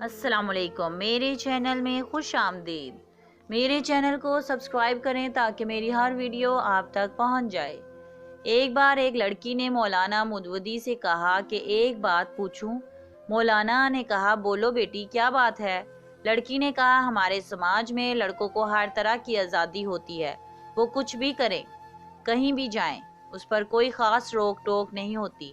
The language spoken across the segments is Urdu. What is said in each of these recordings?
السلام علیکم، میرے چینل میں خوش آمدید۔ میرے چینل کو سبسکرائب کریں تاکہ میری ہر ویڈیو آپ تک پہنچ جائے۔ ایک بار ایک لڑکی نے مولانا مودودی سے کہا کہ ایک بات پوچھوں۔ مولانا نے کہا بولو بیٹی کیا بات ہے؟ لڑکی نے کہا ہمارے سماج میں لڑکوں کو ہر طرح کی آزادی ہوتی ہے، وہ کچھ بھی کریں، کہیں بھی جائیں، اس پر کوئی خاص روک ٹوک نہیں ہوتی۔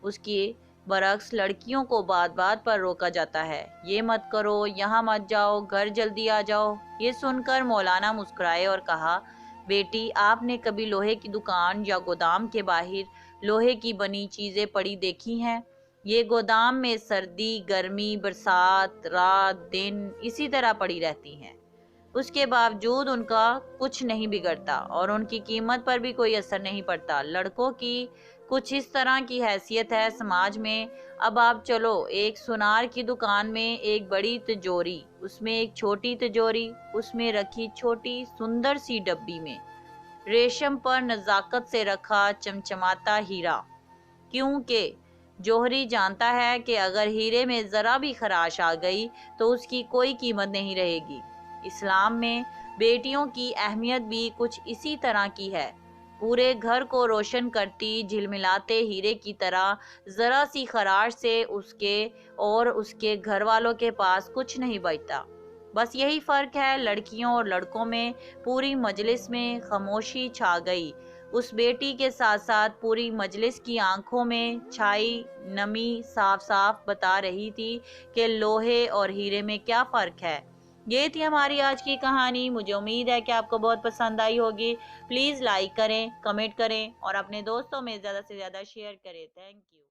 اس کی برعکس لڑکیوں کو بات بات پر روکا جاتا ہے، یہ مت کرو، یہاں مت جاؤ، گھر جلدی آ جاؤ۔ یہ سن کر مولانا مسکرائے اور کہا بیٹی آپ نے کبھی لوہے کی دکان یا گودام کے باہر لوہے کی بنی چیزیں پڑی دیکھی ہیں؟ یہ گودام میں سردی گرمی برسات رات دن اسی طرح پڑی رہتی ہیں، اس کے باوجود ان کا کچھ نہیں بگڑتا اور ان کی قیمت پر بھی کوئی اثر نہیں پڑتا۔ لڑکوں کی کچھ اس طرح کی حیثیت ہے سماج میں۔ اب آپ چلو ایک سونار کی دکان میں ایک بڑی تجوری، اس میں ایک چھوٹی تجوری، اس میں رکھی چھوٹی سندر سی ڈبی میں ریشم پر نزاکت سے رکھا چمچماتا ہیرا، کیونکہ جوہری جانتا ہے کہ اگر ہیرے میں ذرا بھی خراش آ گئی تو اس کی کوئی قیمت نہیں رہے گی۔ اسلام میں بیٹیوں کی اہمیت بھی کچھ اسی طرح کی ہے، پورے گھر کو روشن کرتی جھلملاتے ہیرے کی طرح۔ ذرا سی خراش سے اس کے گھر والوں کے پاس کچھ نہیں بچتا۔ بس یہی فرق ہے لڑکیوں اور لڑکوں میں۔ پوری مجلس میں خاموشی چھا گئی۔ اس بیٹی کے ساتھ ساتھ پوری مجلس کی آنکھوں میں چھائی نمی صاف صاف بتا رہی تھی کہ لوہے اور ہیرے میں کیا فرق ہے۔ یہ تھی ہماری آج کی کہانی۔ مجھے امید ہے کہ آپ کو بہت پسند آئی ہوگی۔ پلیز لائک کریں، کمنٹ کریں اور اپنے دوستوں میں زیادہ سے زیادہ شیئر کریں۔ Thank you.